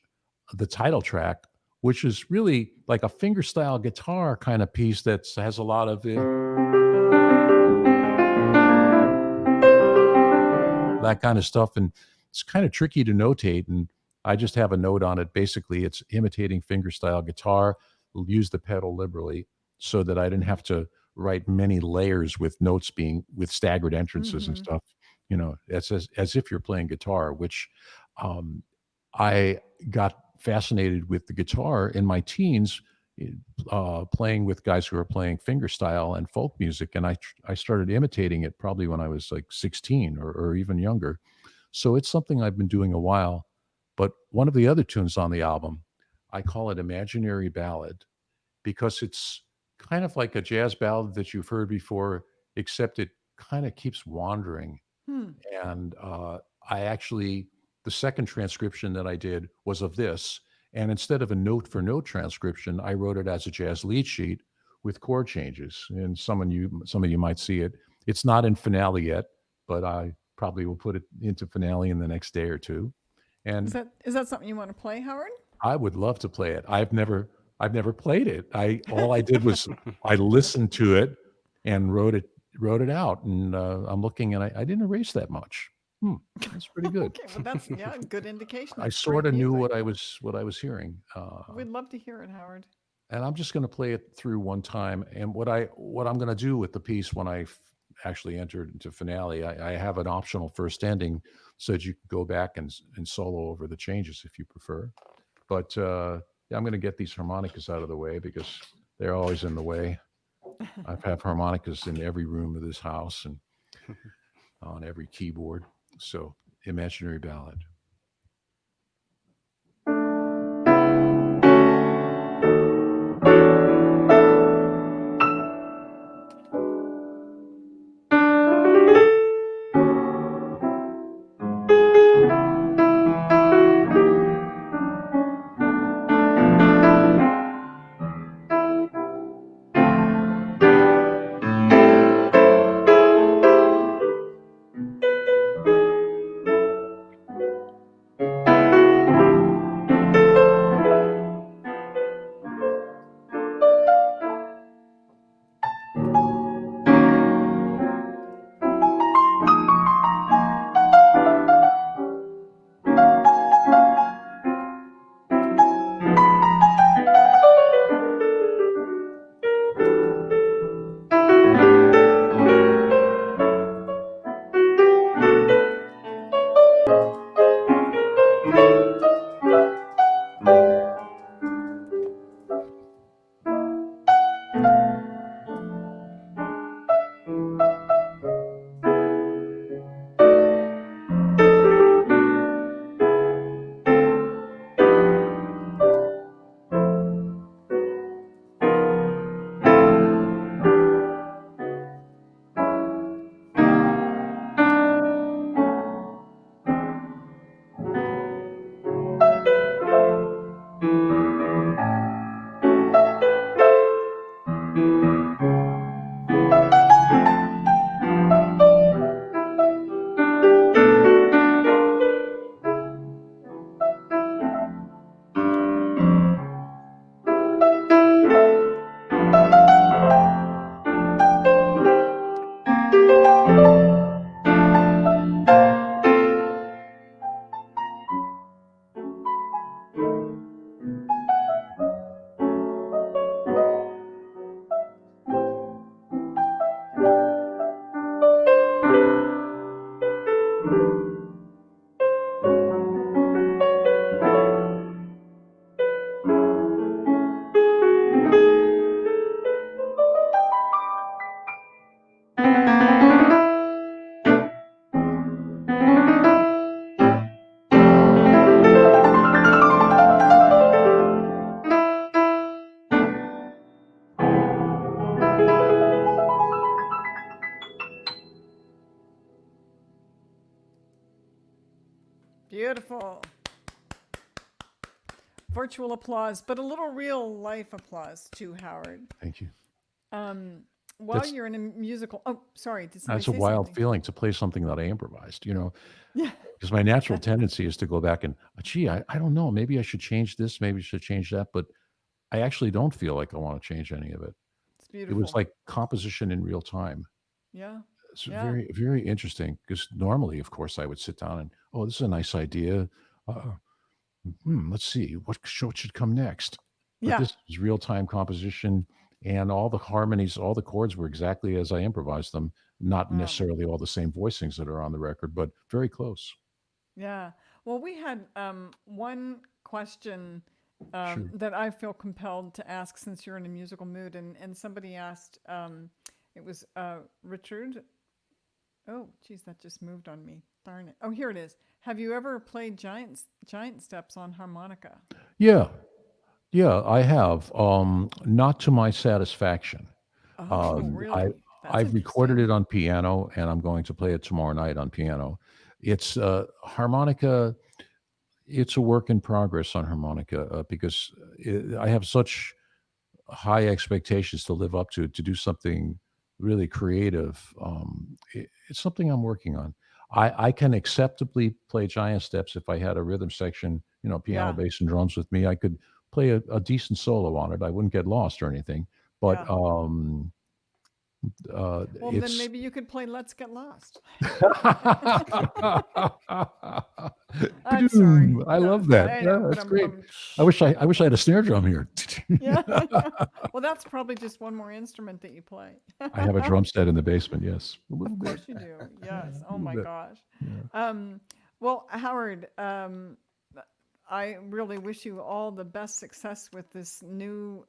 the title track, which is really like a fingerstyle guitar kind of piece that has a lot of that kind of stuff, and it's kind of tricky to notate. And I just have a note on it. Basically, it's imitating fingerstyle guitar. We'll use the pedal liberally so that I didn't have to write many layers with notes being with staggered entrances and Hmm. stuff. As if you're playing guitar, which um, I got fascinated with the guitar in my teens, playing with guys who were playing fingerstyle and folk music, and I started imitating it probably when I was like 16 or even younger. So it's something I've been doing a while. But one of the other tunes on the album, I call it Imaginary Ballad because it's kind of like a jazz ballad that you've heard before, except it kind of keeps wandering. Hmm. And I actually, the second transcription that I did was of this. And instead of a note for note transcription, I wrote it as a jazz lead sheet with chord changes. And some of you might see it. It's not in finale yet, but I probably will put it into finale in the next day or two. Is And that something you want to play, Howard? I would love to play it. I've never played it. All I did was I listened to it and wrote it out. And I'm looking, and I didn't erase that much. That's pretty good. Okay, well that's, yeah, a good indication. I It's sort great of knew music. what I was hearing, We'd love to hear it, Howard. and I'm just going to play it through one time. And what I'm going to do with the piece when I actually entered into finale, I have an optional first ending, so that you can go back and solo over the changes if you prefer. But yeah, I'm going to get these harmonicas out of the way because they're always in the way. I've had harmonicas in every room of this house and on every keyboard. So, Imaginary Ballad. Wonderful. Virtual applause, but a little real life applause too, Howard. Thank you. While That's you're in a musical, oh, sorry, did somebody that's a say wild something? feeling to play something that I improvised, Yeah. because my natural tendency is to go back and, gee, I don't know, maybe I should change this, maybe I should change that, but I actually don't feel like I want to change any of it. It's It was beautiful. like composition in real time. Yeah. It's Yeah. very, very interesting because normally, of course, I would sit down and, oh, this is a nice idea. Uh, let's see what should come next. But Yeah. this is real time composition, and all the harmonies, all the chords were exactly as I improvised them. Not Wow. necessarily all the same voicings that are on the record, but very close. Yeah. Well, we had one question Sure. that I feel compelled to ask since you're in a musical mood, and somebody asked, it was Richard. Oh, geez, that just moved on me. Darn it. Oh, here it is. Have you ever played giant steps on harmonica? Yeah, yeah, I have. Not to my satisfaction. Oh, I really? That's I've recorded interesting. it on piano, and I'm going to play it tomorrow night on piano. It's harmonica. It's a work in progress on harmonica because I have such high expectations to live up to do something really creative. It's something I'm working on. I can acceptably play giant steps if I had a rhythm section, piano, Yeah. bass, and drums with me. I could play a decent solo on it. I wouldn't get lost or anything. But Yeah. Well, then it's maybe you could play Let's Get Lost. I'm sorry. Ba-doom. I No, love that. I Yeah, know, but that's great. I wish I had a snare drum here. yeah. Well, that's probably just one more instrument that you play. I have a drum set in the basement. Yes, a little Of bit. course you do. Yeah, Yes. a Oh little my bit. gosh. Yeah. Um, well, Howard, I really wish you all the best success with this new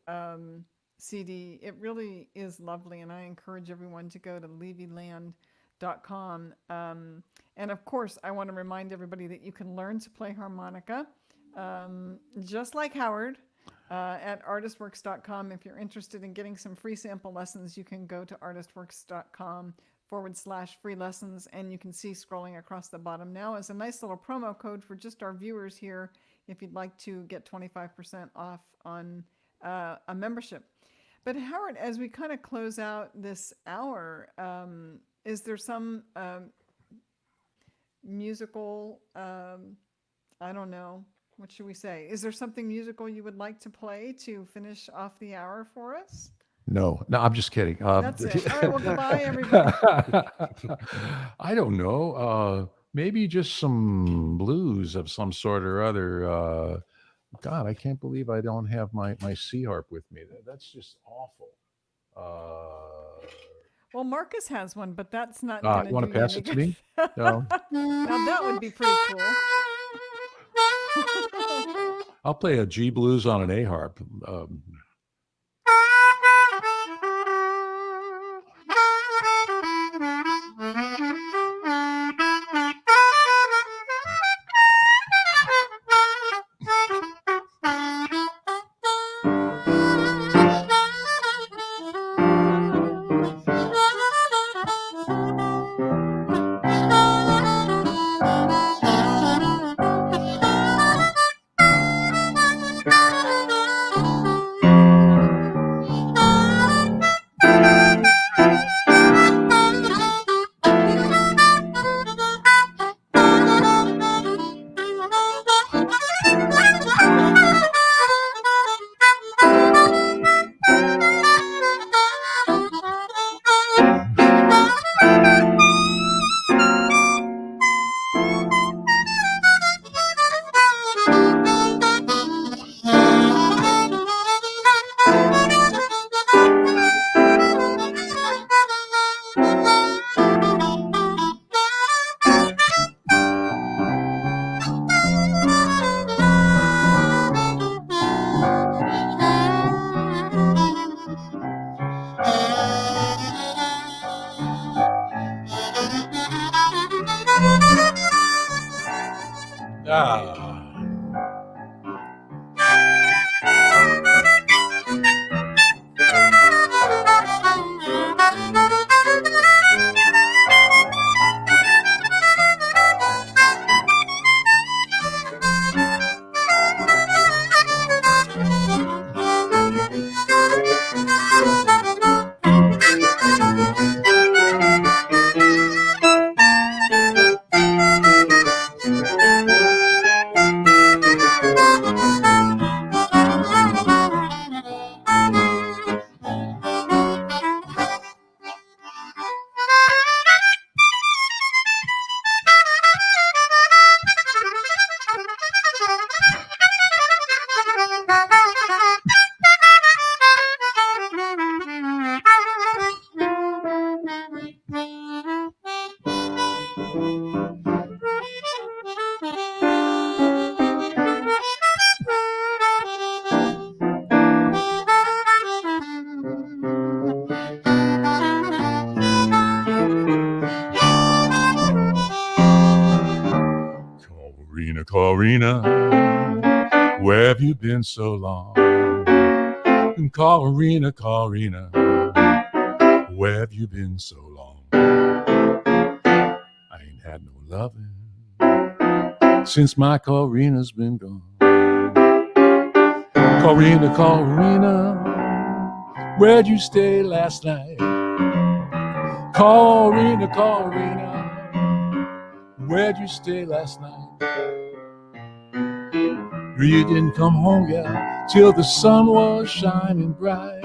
CD. It really is lovely, and I encourage everyone to go to levyland.com. And of course, I want to remind everybody that you can learn to play harmonica, just like Howard. At artistworks.com. If you're interested in getting some free sample lessons, you can go to artistworks.com/free lessons, and you can see scrolling across the bottom now as a nice little promo code for just our viewers here if you'd like to get 25% off on a membership. But Howard, as we kind of close out this hour, is there some musical, I don't know, what should we say? Is there something musical you would like to play to finish off the hour for us? No, no, I'm just kidding. That's it. All right. Well, goodbye, everybody. I don't know. Maybe just some blues of some sort or other. God, I can't believe I don't have my C harp with me. That's just awful. Well, Marcus has one, but that's not going to You want do to you pass any it to good. me? No. Now, that would be pretty cool. I'll play a G blues on an A harp. Corina, where have you been so long? And Corina, Corina, where have you been so long? I ain't had no loving since my Corina's been gone. Corina, Corina, where'd you stay last night? Corina, Corina, where'd you stay last night? You didn't come home yet till the sun was shining bright.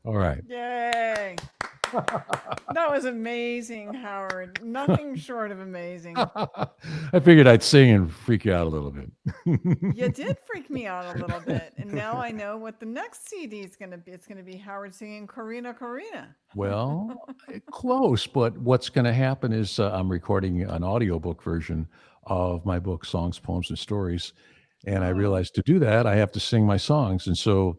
All right. Yay. That was amazing, Howard. Nothing short of amazing. I figured I'd sing and freak you out a little bit. You did freak me out a little bit. And now I know what the next CD is going to be. It's going to be Howard singing Corina, Corina. Well, close, but what's going to happen is I'm recording an audiobook version of my book, Songs, Poems, and Stories. And I Oh, realized to do that, I have to sing my songs. And so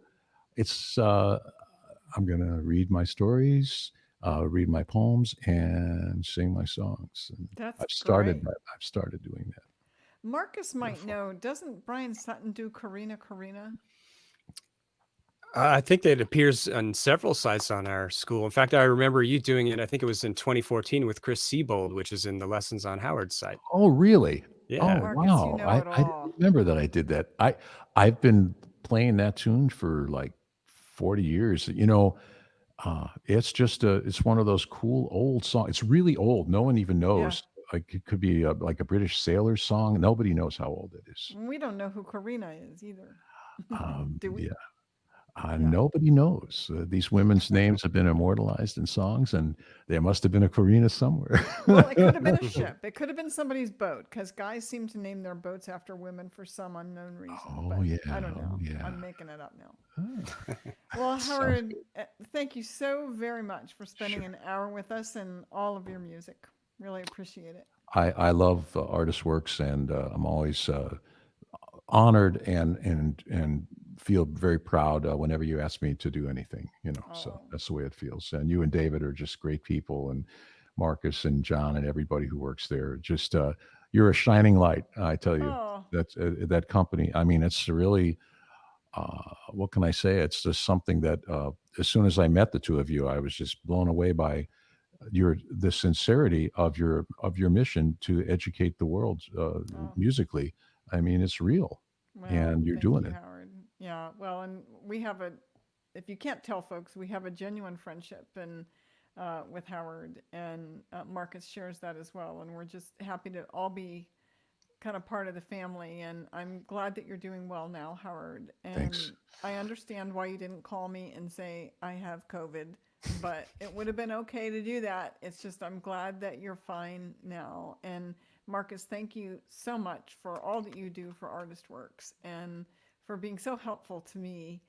it's, I'm going to read my stories, read my poems, and sing my songs. And that's I've started great. that. I've started doing that. Marcus might know. Doesn't Brian Sutton do Corina, Corina? I think that it appears on several sites on our school. In fact, I remember you doing it. I think it was in 2014 with Chris Siebold, which is in the Lessons on Howard site. Oh, really? Yeah. Oh, Marcus, you wow. know it I didn't all. remember that I did that. I've been playing that tune for like 40 years. It's just it's one of those cool old songs. It's really old. No one even Yeah. knows. Like it could be like a British sailor song. Nobody knows how old it is. We don't know who Corina is either. Do we? Yeah. Yeah. Nobody knows. These women's names have been immortalized in songs, and there must have been a Corina somewhere. Well, it could have been a ship. It could have been somebody's boat because guys seem to name their boats after women for some unknown reason. Oh, But yeah. I don't Oh, know. yeah. I'm making it up now. Ah, Well, sounds Howard, good. thank you so very much for spending Sure. an hour with us and all of your music. Really appreciate it. I love Artist Works, and I'm always honored and feel very proud whenever you ask me to do anything. So Oh, that's the way it feels. And you and David are just great people, and Marcus and John and everybody who works there. Just you're a shining light, I tell you. oh, That's that company. I mean, it's really what can I say? It's just something that as soon as I met the two of you, I was just blown away by the sincerity of your mission to educate the world oh. musically. I mean, it's real, Well, and you're thank doing you, it. Howard. Yeah, well, and we have if you can't tell folks, we have a genuine friendship and with Howard, and Marcus shares that as well. And we're just happy to all be kind of part of the family. And I'm glad that you're doing well now, Howard. Thanks. And I understand why you didn't call me and say, I have COVID, but it would have been okay to do that. It's just, I'm glad that you're fine now. And Marcus, thank you so much for all that you do for Artist Works and for being so helpful to me,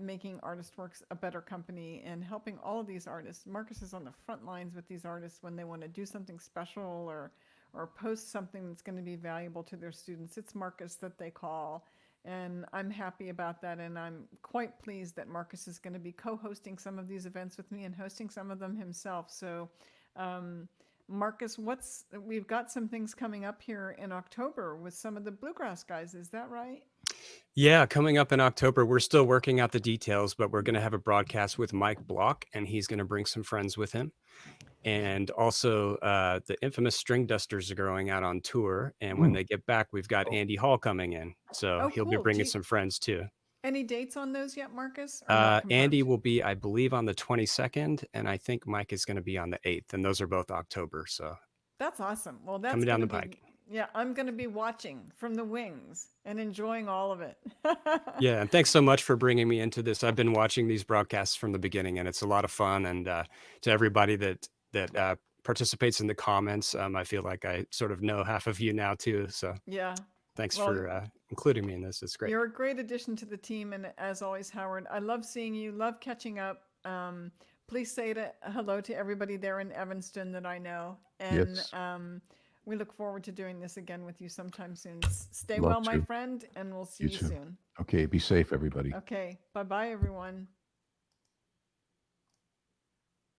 making Artist Works a better company and helping all of these artists. Marcus is on the front lines with these artists when they want to do something special or post something that's going to be valuable to their students. It's Marcus that they call. And I'm happy about that. And I'm quite pleased that Marcus is going to be co-hosting some of these events with me and hosting some of them himself. So, Marcus, we've got some things coming up here in October with some of the bluegrass guys. Is that right? Yeah, coming up in October, we're still working out the details, but we're going to have a broadcast with Mike Block, and he's going to bring some friends with him. And also, the infamous String Dusters are going out on tour. And when Mm. they get back, we've got Oh, Andy Hall coming in. So Oh, he'll be cool. bringing some friends too. Any dates on those yet, Marcus, or not Andy confirmed? will be, I believe, on the 22nd, and I think Mike is going to be on the 8th, and those are both October. So That's awesome. Well, that's coming down going to the be, pike. yeah, I'm going to be watching from the wings and enjoying all of it. Yeah, and thanks so much for bringing me into this. I've been watching these broadcasts from the beginning, and it's a lot of fun. And to everybody that participates in the comments, I feel like I sort of know half of you now too. So Yeah. thanks Well, for including me in this. It's great. you're a great addition to the team. And as always, Howard, I love seeing you, love catching up. Please say hello to everybody there in Evanston that I know. And yes, we look forward to doing this again with you sometime soon. Stay love well, my to. friend, and we'll see You you too. soon. Okay, be safe, everybody. Okay. Bye bye, everyone.